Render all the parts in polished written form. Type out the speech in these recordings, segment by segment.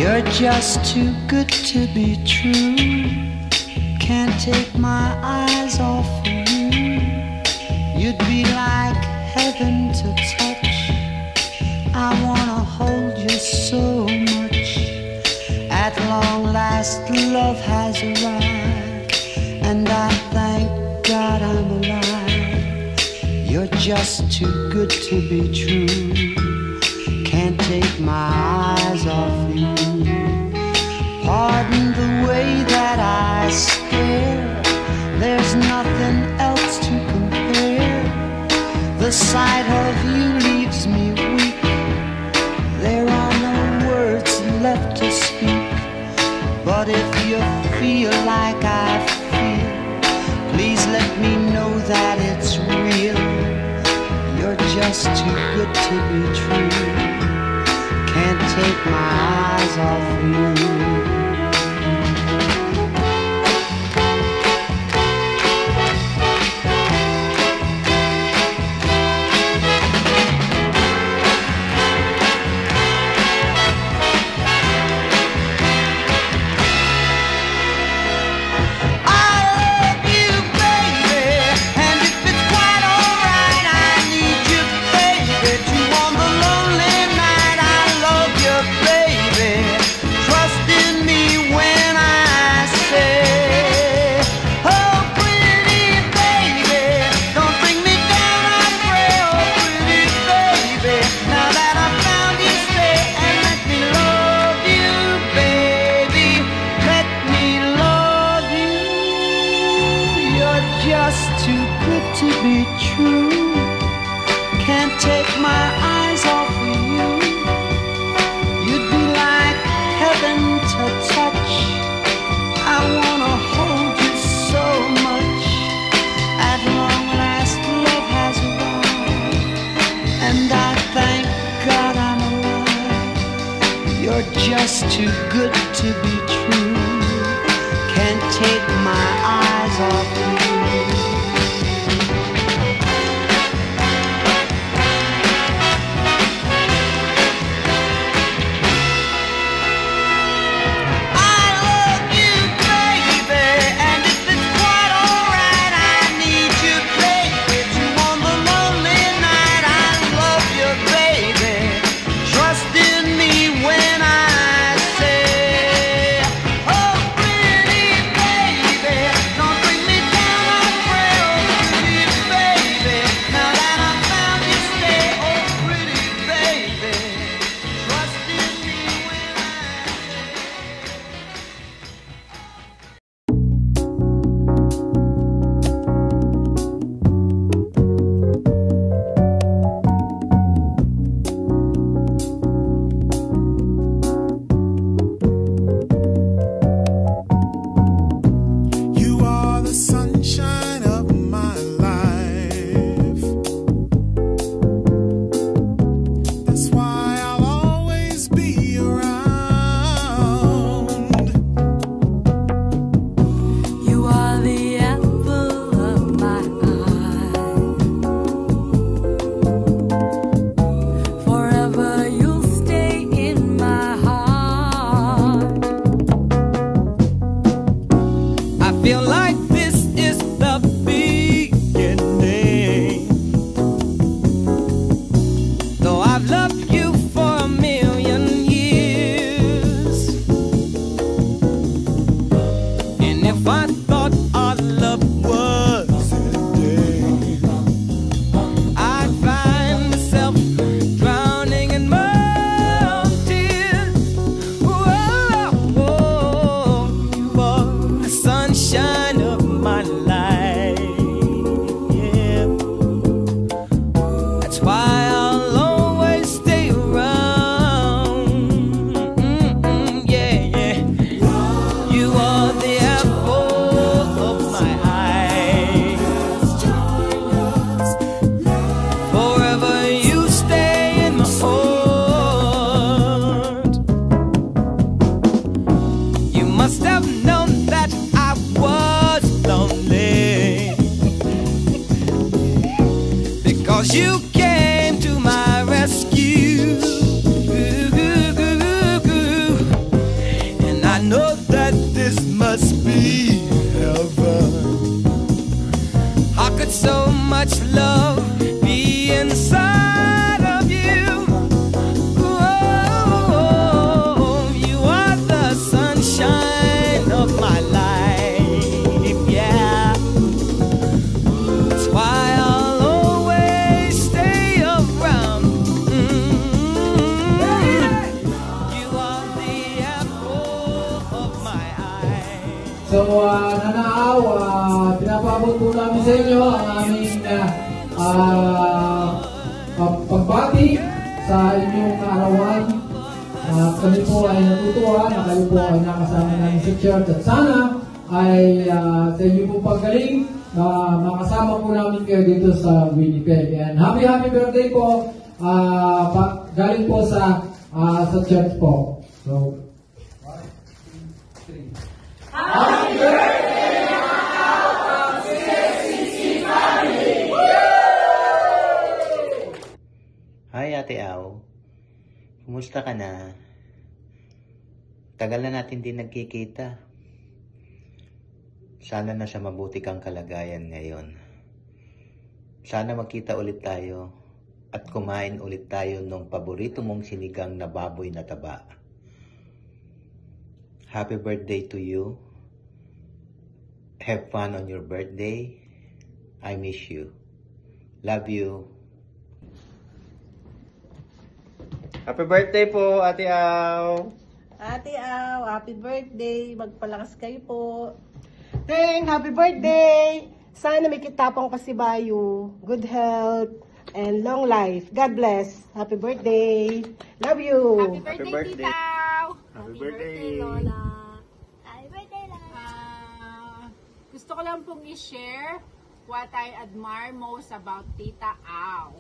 You're just too good to be true. Can't take my eyes off of you. You'd be like heaven to touch. I wanna hold you so much. At long last love has arrived, and I thank God I'm alive. You're just too good to be true. Can't take my eyes off you. Pardon the way that I stare. There's nothing else to compare. The sight of you leaves me weak. There are no words left to speak. But if you feel like I feel, please let me know that it's real. You're just too good to be true. Can't take my eyes off you. Just too good to be true. Can't take my eyes off of you. You'd be like heaven to touch. I wanna hold you so much. At long last love has arrived, and I thank God I'm alive. You're just too good to be true. Can't take my eyes off you. much love be inside of you. Oh, you are the sunshine of my life, yeah. That's why I'll always stay around. You are the apple of my eye. So, nanaaw, pinapabot po namin sa inyo ang aming pagbati sa inyong kaarawan. Kami po ay natutuwa na kayo po ay nakasama namin sa church at sana ay sa inyo po paggaling makasama po namin kayo dito sa Winnipeg. And happy birthday po galing po sa church po. So, 1, 2, 3. Happy birthday, mga CSCC family! Hi Ate Au, kumusta ka na? Tagal na natin din nagkikita. Sana nasa mabuti kang kalagayan ngayon. Sana magkita ulit tayo at kumain ulit tayo ng paborito mong sinigang na baboy na taba. Happy birthday to you. Have fun on your birthday. I miss you. Love you. Happy birthday po, Ate Au. Ate Au, happy birthday. Magpalakas kayo po. Teng, happy birthday! Sana may kitapang pasibayo, good health, and long life. God bless. Happy birthday. Love you. Happy birthday, Tita Au. Happy birthday, Lola. Happy birthday, Lola. Gusto ko lang pong i-share what I admire most about Tita Au.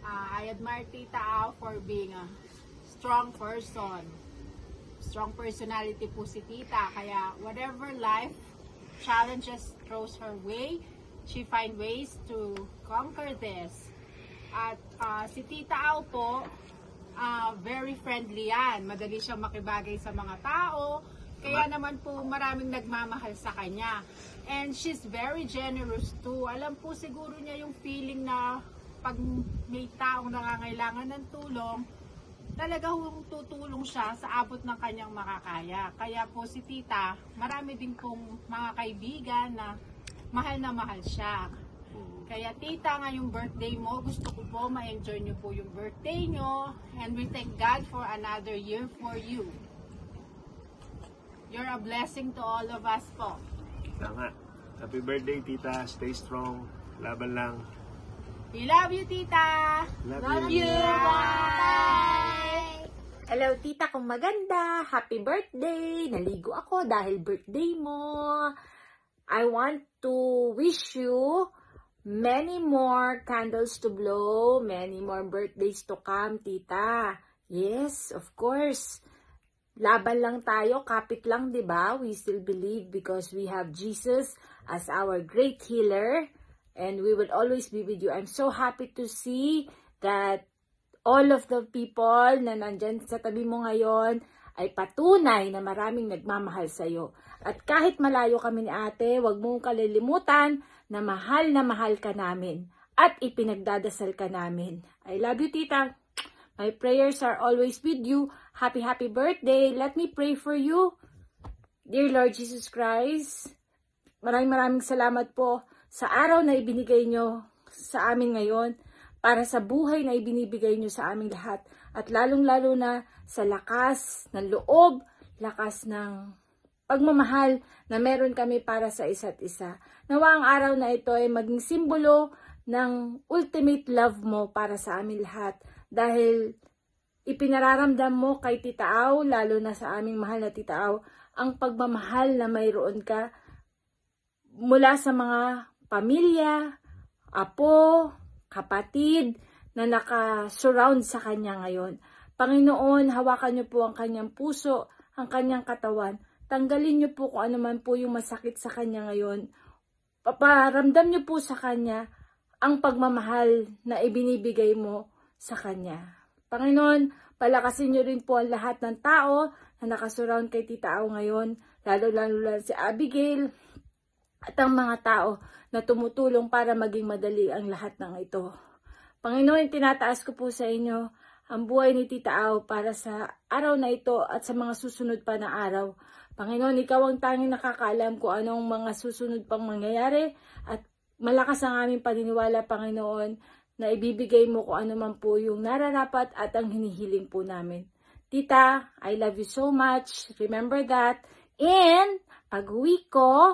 I admire Tita Au for being a strong person. Strong personality po si Tita. Kaya whatever life challenges throws her way, she find ways to conquer this. At si Tita Au po, very friendly yan. Madali siyang makibagay sa mga tao. Kaya naman po maraming nagmamahal sa kanya. And she's very generous too. Alam po siguro niya yung feeling na pag may taong nangangailangan ng tulong, talaga tutulong siya sa abot ng kanyang makakaya. Kaya po si Tita, marami din pong mga kaibigan na mahal siya. Kaya Tita, ngayong birthday mo, gusto ko po ma-enjoy nyo po yung birthday nyo. And we thank God for another year for you. You're a blessing to all of us po. Tama. Happy birthday, Tita. Stay strong. Laban lang. We love you, Tita! Love you. Bye! Hello, Tita, kung maganda. Happy birthday! Naligo ako dahil birthday mo. I want to wish you many more candles to blow, many more birthdays to come, Tita. Yes, of course. Laban lang tayo, kapit lang, di ba? We still believe because we have Jesus as our great healer. And we will always be with you. I'm so happy to see that all of the people na nandyan sa tabi mo ngayon ay patunay na maraming nagmamahal sa iyo. At kahit malayo kami ni ate, huwag mong kalilimutan na mahal ka namin. At ipinagdadasal ka namin. I love you, Tita. My prayers are always with you. Happy birthday. Let me pray for you. Dear Lord Jesus Christ, maraming salamat po sa araw na ibinigay nyo sa amin ngayon, para sa buhay na ibinibigay nyo sa aming lahat, at lalong-lalo na sa lakas ng loob, lakas ng pagmamahal na meron kami para sa isa't isa. Nawa ang araw na ito ay maging simbolo ng ultimate love mo para sa amin lahat, dahil ipinararamdam mo kay Tita Au, lalo na sa aming mahal na Tita Au, ang pagmamahal na mayroon ka mula sa mga pamilya, apo, kapatid na nakasurround sa kanya ngayon. Panginoon, hawakan niyo po ang kanyang puso, ang kanyang katawan. Tanggalin niyo po kung ano man po yung masakit sa kanya ngayon. Paparamdam niyo po sa kanya ang pagmamahal na ibinibigay mo sa kanya. Panginoon, palakasin niyo rin po ang lahat ng tao na nakasurround kay Tita Au ngayon, lalo-lalo si Abigail, at ang mga tao na tumutulong para maging madali ang lahat ng ito. Panginoon, tinataas ko po sa inyo ang buhay ni Tita Au para sa araw na ito at sa mga susunod pa na araw. Panginoon, ikaw ang tanging nakakaalam kung anong mga susunod pang mangyayari at malakas ang aming paniniwala, Panginoon, na ibibigay mo kung ano man po yung nararapat at ang hinihiling po namin. Tita, I love you so much. Remember that. And pag-uwi ko,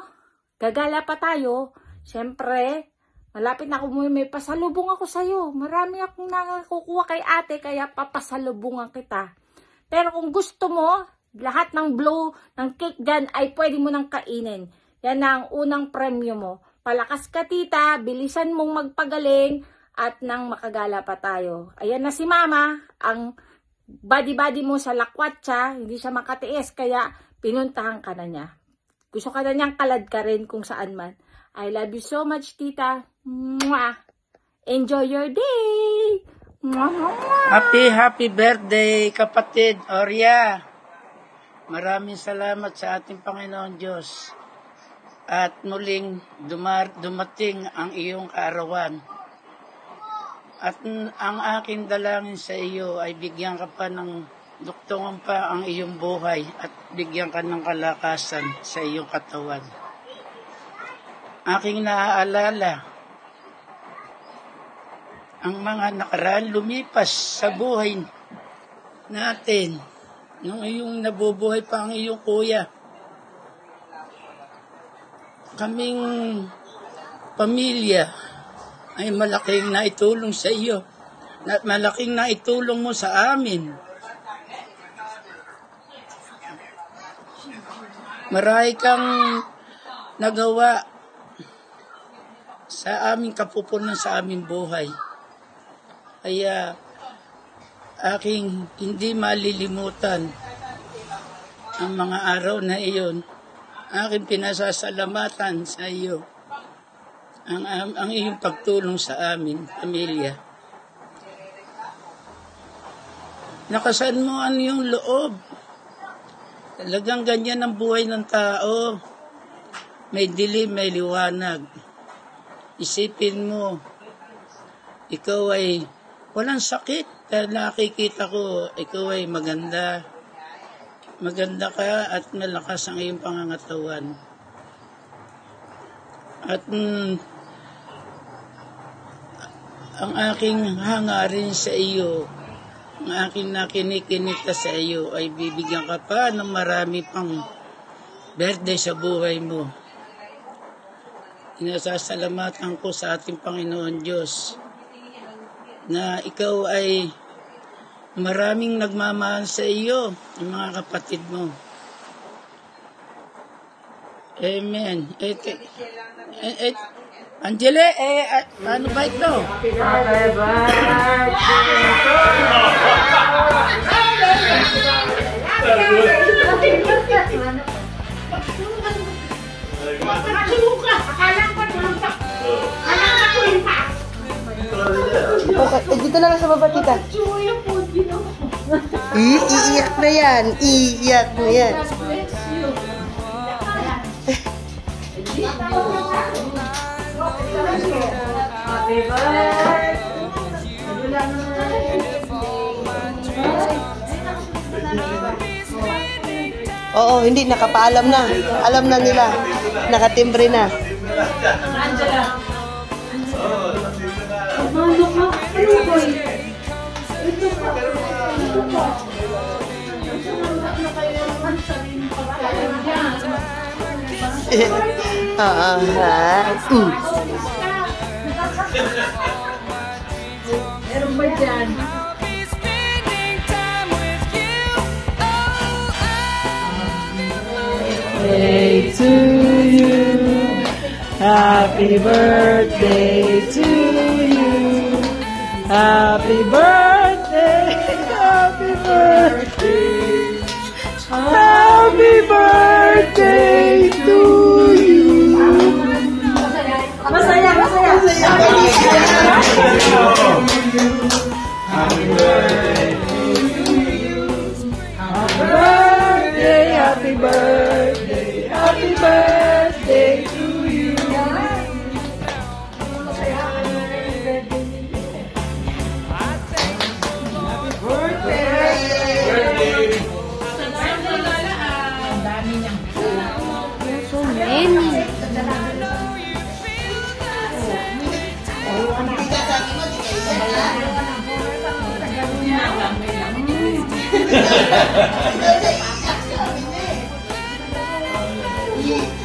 gagala pa tayo. Siyempre, malapit na ako, may pasalubong ako sa'yo. Marami akong nakukuha kay ate, kaya papasalubungan kita. Pero kung gusto mo, lahat ng blow ng cake dyan ay pwede mo nang kainin. Yan na ang unang premyo mo. Palakas ka, tita, bilisan mong magpagaling at nang makagala pa tayo. Ayan na si mama, ang body-body mo sa lakwatsa, hindi siya makatiis, kaya pinuntahan ka na niya. Gusto ka na niyang kalad ka rin kung saan man. I love you so much, tita. Mwah! Enjoy your day! Mwah, mwah, mwah. Happy birthday, kapatid Oria. Maraming salamat sa ating Panginoon Diyos. At muling dumating ang iyong kaarawan. At ang aking dalangin sa iyo ay bigyan ka pa ng duktungan pa ang iyong buhay at bigyan ka ng kalakasan sa iyong katawan. Aking naaalala ang mga nakaraan lumipas sa buhay natin nung iyong nabubuhay pa ang iyong kuya. Kaming pamilya ay malaking naitulong sa iyo at malaking naitulong mo sa amin. Marami kang nagawa sa aming kapupunan sa aming buhay. Kaya aking hindi malilimutan ang mga araw na iyon. Aking pinasasalamatan sa iyo ang iyong pagtulong sa amin, pamilya. Nakasan mo ang iyong loob. Talagang ganyan ang buhay ng tao. May dilim, may liwanag. Isipin mo, ikaw ay walang sakit. Dahil nakikita ko, ikaw ay maganda. Maganda ka at malakas ang iyong pangangatawan. At ang aking hangarin sa iyo, ang aking nakinikinita sa iyo ay bibigyan ka pa ng marami pang birthday sa buhay mo. Inasasalamatan ko sa ating Panginoon Diyos na ikaw ay maraming nagmamahal sa iyo, ang mga kapatid mo. Amen. Angele, ano ba ito? Happy birthday Dito na lang sa baba, tita. Iiyak na yan. Iiyak na yan. Happy birthday! Oo, hindi. Nakapaalam na. Alam na nila. Nakatimbre na. Angela. Meron ba dyan? Birthday to you. Happy birthday to you. Happy birthday. Happy birthday. Happy birthday to you. Masaya, masaya. Happy birthday to you. Happy birthday, happy birthday, happy birthday to you. Happy